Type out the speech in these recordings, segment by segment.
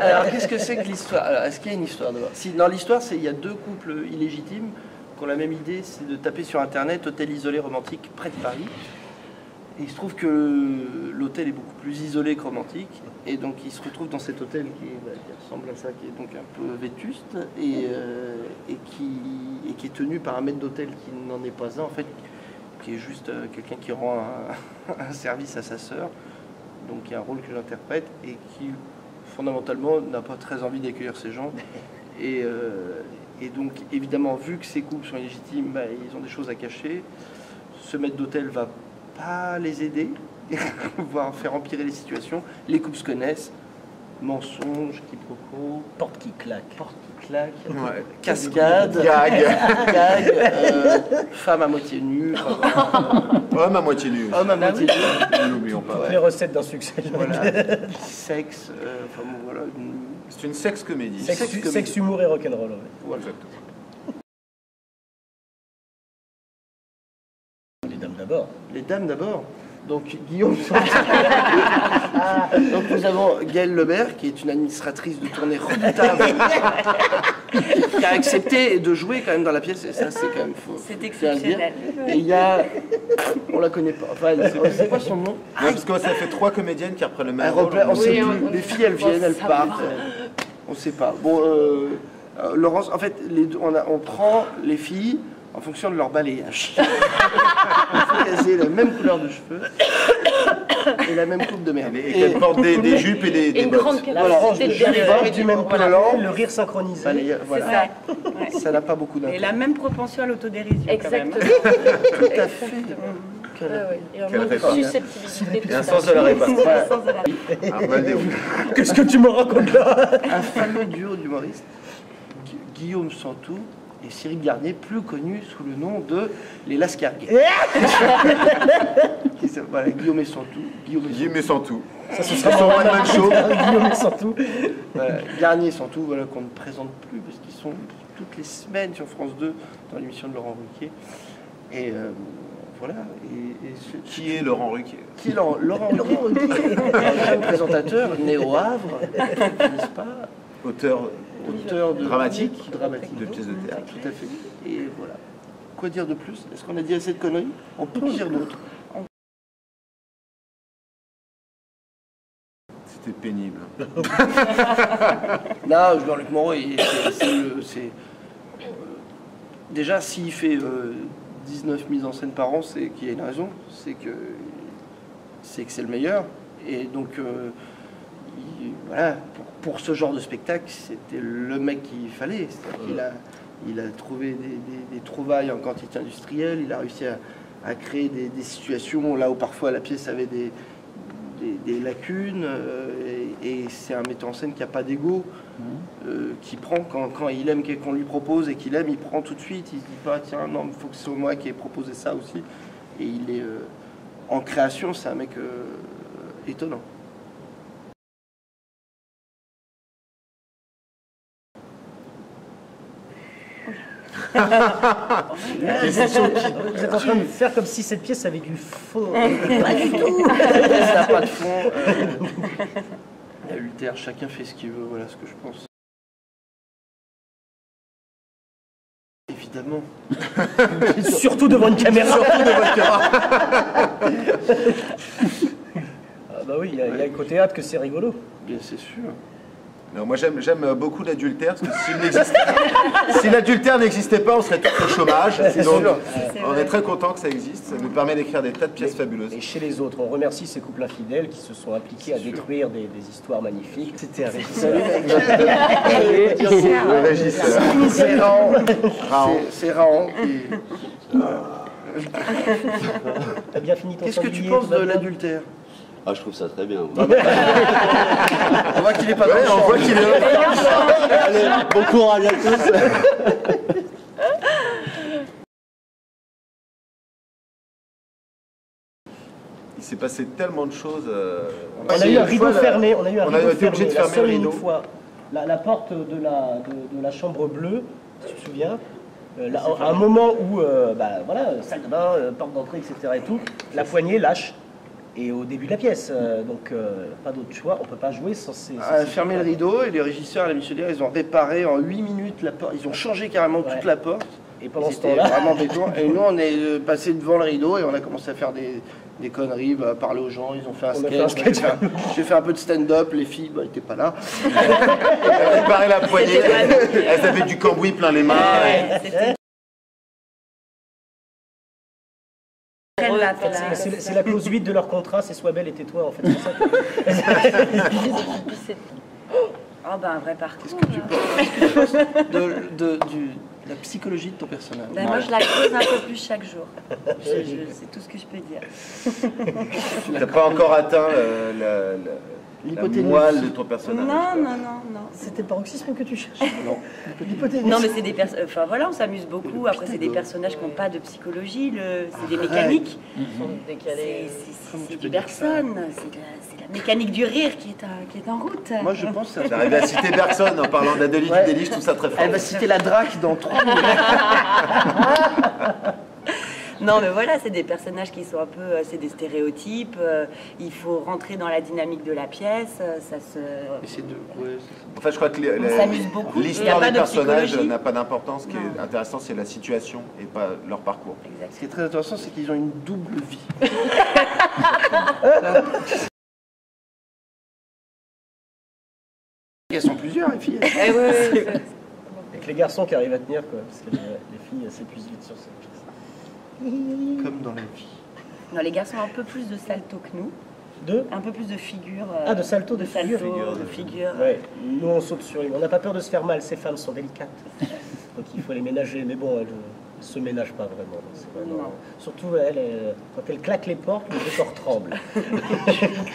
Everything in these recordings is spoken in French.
Alors, qu'est-ce que c'est que l'histoire? Alors, est-ce qu'il y a une histoire d'abord? Si, dans l'histoire, il y a deux couples illégitimes qui ont la même idée, c'est de taper sur Internet hôtel isolé romantique près de Paris. Et il se trouve que l'hôtel est beaucoup plus isolé que romantique. Et donc, ils se retrouvent dans cet hôtel qui ressemble à ça, qui est donc un peu vétuste et qui est tenu par un maître d'hôtel qui n'en est pas un, en fait, qui est juste quelqu'un qui rend un service à sa sœur. Donc il y a un rôle que j'interprète et qui fondamentalement n'a pas très envie d'accueillir ces gens. Et donc évidemment, vu que ces couples sont illégitimes, bah, ils ont des choses à cacher. Ce maître d'hôtel va pas les aider, voire faire empirer les situations. Les couples se connaissent. Mensonges, quiproquos, porte qui claque, ouais. Cascade, gag, femme à moitié nue, homme à moitié nu, n'oublions pas. Toutes les recettes d'un succès. Voilà. Sexe, enfin bon, voilà. C'est une sexe-comédie. Sexe, humour et rock'n'roll. Ouais. Voilà. Exactement. Les dames d'abord. Les dames d'abord. Donc Guillaume. Donc nous avons Gaëlle Lebert, qui est une administratrice de tournée redoutable, qui a accepté de jouer quand même dans la pièce, et ça c'est quand même faux. C'est exceptionnel. Et il y a, on la connaît pas, enfin c'est quoi son nom? Non, parce que ça fait 3 comédiennes qui reprennent le même rôle. On sait plus. Les filles elles viennent, elles partent. On sait pas. Bon, Laurence, en fait, on prend les filles en fonction de leur balayage. Il faut qu'elles aient la même couleur de cheveux et la même coupe de merde. Et qu'elles portent des jupes et des bottes. Voilà, du même collant. Le rire synchronisé. Voilà. Ça. Ouais. Ça n'a pas beaucoup d'intérêt. Et la même propension à l'autodérision. Exactement. Tout à fait. Et un manque de susceptibilité. Et un sens de la répartie. Qu'est-ce que tu me racontes là? Un fameux duo d'humoristes, Guillaume Santou et Cyril Garnier, plus connu sous le nom de les Lascarguets. Voilà, Guillaume et Santou. Guillaume et Santou. Ça, ce sera son one-man show. Guillaume et Santou. Voilà, Garnier et Santou, voilà, qu'on ne présente plus parce qu'ils sont toutes les semaines sur France 2 dans l'émission de Laurent Ruquier. Et voilà. Qui est Laurent Ruquier? Qui est Laurent Ruquier, un jeune présentateur né au Havre, n'est-ce pas? Auteur dramatique de pièces de théâtre. Tout à fait. Et voilà. Quoi dire de plus? Est-ce qu'on a dit assez de conneries? On peut en dire d'autres. C'était pénible. Là, Jean-Luc Moreau, déjà, s'il fait 19 mises en scène par an, c'est qu'il y a une raison. C'est que c'est le meilleur. Et donc, voilà, pour ce genre de spectacle, c'était le mec qu'il fallait. Il a trouvé des trouvailles en quantité industrielle, il a réussi à créer des situations là où parfois la pièce avait des lacunes, et c'est un metteur en scène qui n'a pas d'ego, qui prend quand il aime qu'on lui propose et qu'il aime, il prend tout de suite, il se dit pas tiens non, il faut que ce soit moi qui ai proposé ça aussi, et il est en création, c'est un mec étonnant. Vous êtes en train de faire comme si cette pièce avait du fond. Pas du tout. Ça n'a pas de fond. Adultère, chacun fait ce qu'il veut, voilà ce que je pense. Évidemment. Surtout devant une caméra. Ah bah oui, il y a qu'au théâtre que c'est rigolo. Bien, c'est sûr. Non, moi j'aime beaucoup l'adultère, parce que si l'adultère n'existait pas, on serait tous au chômage. Donc, on est très content que ça existe, ça nous permet d'écrire des tas de pièces fabuleuses. Et chez les autres, on remercie ces couples infidèles qui se sont impliqués à détruire des histoires magnifiques. C'était un régisseur. Le régisseur. C'est Raon. T'as bien fini ton Qu'est-ce que tu sanglier, penses tout va de bien? l'adultère? Ah, je trouve ça très bien. On voit qu'il est pas Ouais, on voit qu'il est... Allez, bon courage à tous. Il s'est passé tellement de choses. On a eu un rideau fermé. On a été obligé de fermer le rideau. Fois. La porte de la chambre bleue, si tu te souviens, à un moment où, voilà, salle de bain, porte d'entrée, etc. et tout, la poignée lâche. Et au début de la pièce, donc pas d'autre choix, on peut pas jouer sans ces... Fermer le rideau, et les régisseurs et les missionnaires, ils ont réparé en 8 minutes la porte, ils ont changé carrément toute la porte. Et pendant ce C'était temps-là... vraiment béton. Et nous, on est passé devant le rideau et on a commencé à faire des conneries, parler aux gens, ils ont fait un sketch. J'ai fait un peu de stand-up, les filles n'étaient pas là. Elle réparait la poignée, elles avaient du cambouis plein les mains. C'est la clause 8 de leur contrat, c'est sois belle et tais-toi en fait. Oh bah un vrai parcours. Qu'est-ce que tu penses de la psychologie de ton personnage? Ben, moi je la creuse un peu plus chaque jour. C'est tout ce que je peux dire. Tu n'as pas encore atteint la moelle de ton personnage. Non. C'était le paroxysme que tu cherches? Non. Non mais c'est des personnes. Enfin voilà, on s'amuse beaucoup. Après c'est des personnages qui n'ont pas de psychologie. C'est des mécaniques. C'est des personnes. C'est la mécanique du rire qui est en route. Moi je pense que ça... J'arrive à citer Bergson en parlant d'Adeline Dudély, je trouve ça très fort. Elle va citer la draque dans 3 minutes. Non mais voilà, c'est des personnages qui sont un peu, c'est des stéréotypes, il faut rentrer dans la dynamique de la pièce, ça se... En fait je crois que s'amuse beaucoup. l'histoire des personnages n'a pas d'importance, ce qui est intéressant c'est la situation et pas leur parcours. Exact. Ce qui est très intéressant, c'est qu'ils ont une double vie. Elles sont plusieurs, les filles. Avec les garçons qui arrivent à tenir, quoi, parce que les filles s'épuisent vite sur ça. Comme dans la vie. Non, les garçons ont un peu plus de salto que nous. Un peu plus de figure. De salto, de figure. Ouais. Nous on saute sur lui. On n'a pas peur de se faire mal, ces femmes sont délicates. Donc il faut les ménager. Mais bon, elles ne se ménagent pas vraiment. Non. Surtout quand elle claque les portes, le décor tremble.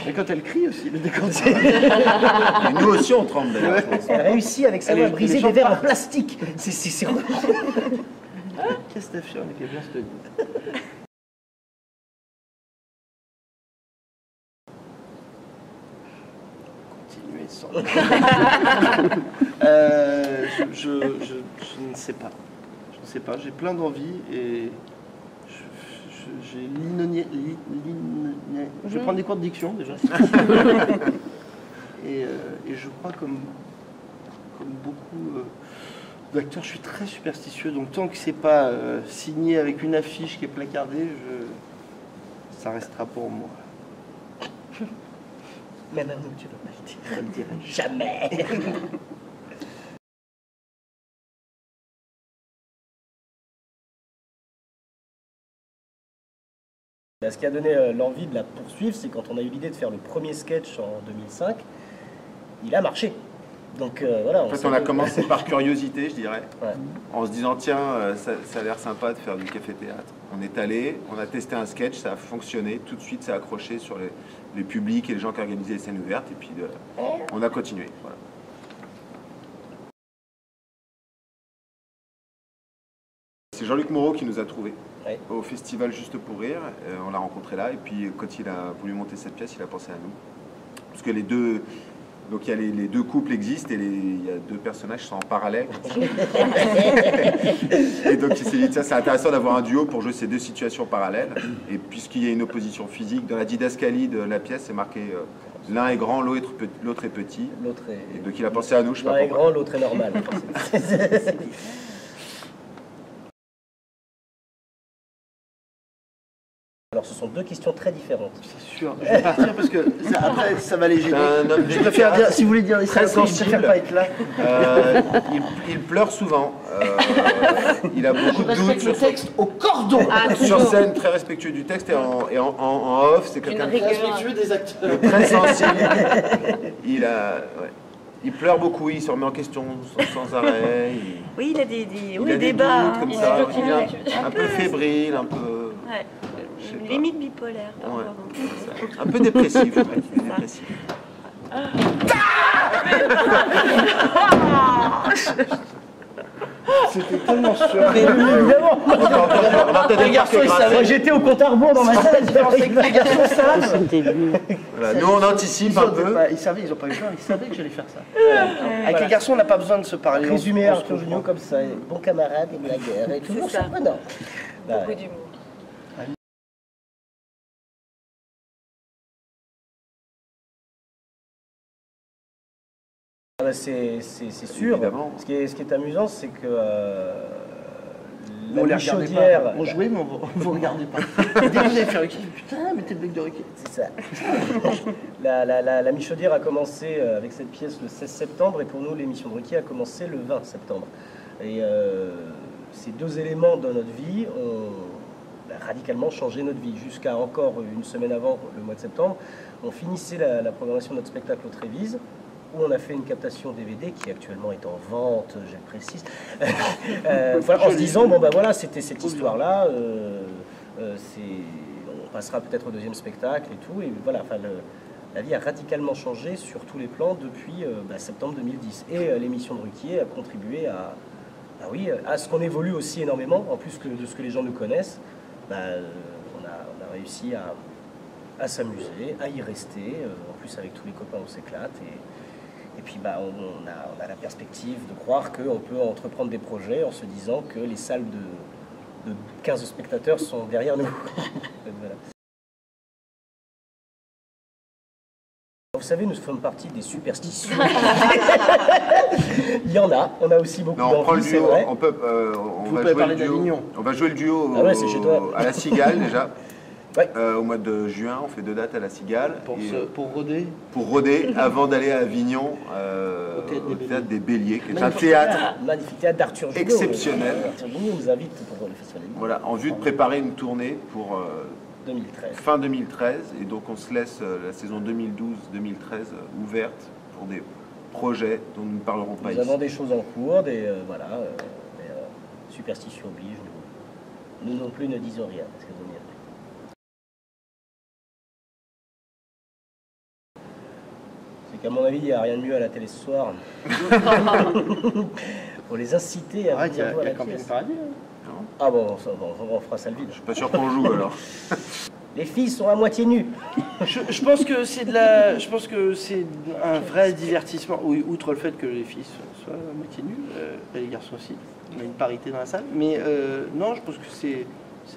Et quand elle crie aussi, le décor tremble. Et nous aussi on tremble d'ailleurs. Elle réussit avec sa main à briser des verres en plastique. C'est Qu'est-ce que t'as fait avec les bien se tenir? Continuez sans... je ne sais pas. Je ne sais pas. J'ai plein d'envies et j'ai je vais prendre des cours de diction déjà. et je crois comme beaucoup d'acteurs, je suis très superstitieux, donc tant que c'est pas signé avec une affiche qui est placardée, ça restera pour moi. Même à nous, tu ne vas pas le dire. Je le dirai jamais. Ce qui a donné l'envie de la poursuivre, c'est quand on a eu l'idée de faire le premier sketch en 2005, il a marché. Donc voilà. En fait, on a commencé par curiosité, je dirais, ouais. En se disant tiens, ça a l'air sympa de faire du café-théâtre. On est allé, on a testé un sketch, ça a fonctionné, tout de suite ça a accroché sur les publics et les gens qui organisaient les scènes ouvertes, et puis on a continué. Voilà. C'est Jean-Luc Moreau qui nous a trouvés au festival Juste pour Rire. On l'a rencontré là, et puis quand il a voulu monter cette pièce, il a pensé à nous. Parce que les deux couples existent et il y a deux personnages qui sont en parallèle. Et donc il s'est dit, tiens, c'est intéressant d'avoir un duo pour jouer ces deux situations parallèles. Et puisqu'il y a une opposition physique, dans la didascalie de la pièce, c'est marqué l'un est grand, l'autre est petit. Et donc il a pensé à nous, je sais pas pourquoi. L'un est grand, l'autre est normal. Alors ce sont deux questions très différentes. C'est sûr. Je vais partir parce que après ça va les gêner. Je préfère dire, si vous voulez dire, très sensible. Je préfère pas être là. Il pleure souvent. Il a beaucoup de doutes sur le texte au cordon. Sur scène, très respectueux du texte, et en off, c'est quelqu'un de respectueux des acteurs. Très sensible. Il pleure beaucoup, il se remet en question sans arrêt. Oui, il a des débats comme ça. Il est un peu fébrile, un peu. Ouais. Limite bipolaire. Ouais, un peu dépressif. C'était tellement sûr. Évidemment. Les garçons, ils savaient. J'étais au compte à rebours dans ma tête. Les garçons savent. Voilà, nous, on anticipe un peu. Ils savaient, ils n'ont pas eu peur, ils savaient que j'allais faire ça. Avec les garçons, on n'a pas besoin de se parler. Résumé Arthur Junio comme ça, bon camarade et blagueur et toujours surprenant. Beaucoup d'humour. C'est sûr. Évidemment. Ce qui est amusant, c'est que On la les regardait Michaudière... pas. On jouait, mais vous regardez pas. Dès que vous avez fait Ruquier, putain, mettez le bec de Ruquier. C'est ça. La Michaudière a commencé avec cette pièce le 16 septembre et pour nous, l'émission de Ruquier a commencé le 20 septembre. Et ces deux éléments dans notre vie ont radicalement changé notre vie. Jusqu'à encore une semaine avant, le mois de septembre, on finissait la programmation de notre spectacle au Trévise, où on a fait une captation DVD qui actuellement est en vente, je le précise, voilà, en se disant, bon ben voilà, c'était cette histoire-là, on passera peut-être au deuxième spectacle et tout, et voilà, enfin, la vie a radicalement changé sur tous les plans depuis septembre 2010. Et l'émission de Ruquier a contribué à ce qu'on évolue aussi énormément, en plus de ce que les gens nous connaissent. On a réussi à s'amuser, à y rester, en plus avec tous les copains on s'éclate. Et puis on a la perspective de croire qu'on peut entreprendre des projets en se disant que les salles de 15 spectateurs sont derrière nous. Voilà. Vous savez, nous faisons partie des superstitions. Il y en a, on a aussi beaucoup d'envie, c'est vrai. On va jouer le duo c'est chez toi. à la Cigale déjà. Ouais. Au mois de juin, on fait 2 dates à la Cigale. Pour rôder. Pour rôder, avant d'aller à Avignon, au théâtre des Béliers, qui est un théâtre magnifique théâtre d'Arthur Junot. Exceptionnel. Arthur Junot nous invite pour le festival. Voilà, en vue de préparer une tournée pour 2013. Fin 2013. Et donc on se laisse la saison 2012-2013 ouverte pour des projets dont nous ne parlerons pas ici. Nous avons des choses en cours, superstition oblige. Nous non plus ne disons rien. Parce que c'est qu'à mon avis, il n'y a rien de mieux à la télé ce soir. Pour les inciter à venir voir la pièce. Ah bon, on fera ça le vide. Je suis pas sûr qu'on joue alors. Les filles sont à moitié nues. Je pense que c'est un vrai divertissement. Oui, outre le fait que les filles soient à moitié nues, et les garçons aussi. On a une parité dans la salle. Mais non, je pense que c'est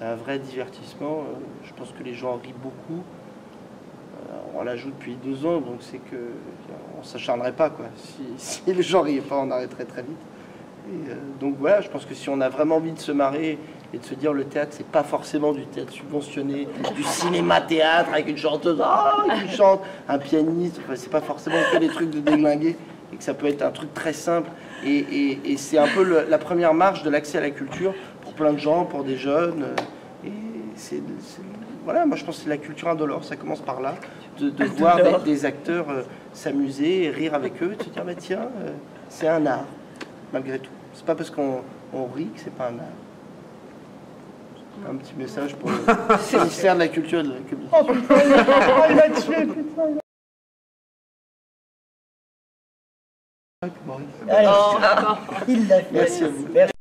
un vrai divertissement. Je pense que les gens rient beaucoup. On la joue depuis 2 ans, donc c'est que on s'acharnerait pas, quoi. Si les gens riaient pas, on arrêterait très vite. Et donc voilà, je pense que si on a vraiment envie de se marrer et de se dire le théâtre, c'est pas forcément du théâtre subventionné, du cinéma-théâtre avec une chanteuse qui chante, un pianiste, enfin, c'est pas forcément que des trucs de déglinguer, et que ça peut être un truc très simple. Et c'est un peu la première marche de l'accès à la culture pour plein de gens, pour des jeunes. Et voilà, moi je pense que c'est la culture indolore, ça commence par là, de voir des acteurs s'amuser et rire avec eux, et de se dire bah, tiens, c'est un art, malgré tout. C'est pas parce qu'on rit que c'est pas un art. Un petit message pour le ministère de la Culture et de la Communication. Oh putain, il m'a tué, putain. Allez, il l'a fait. Merci à vous. Merci.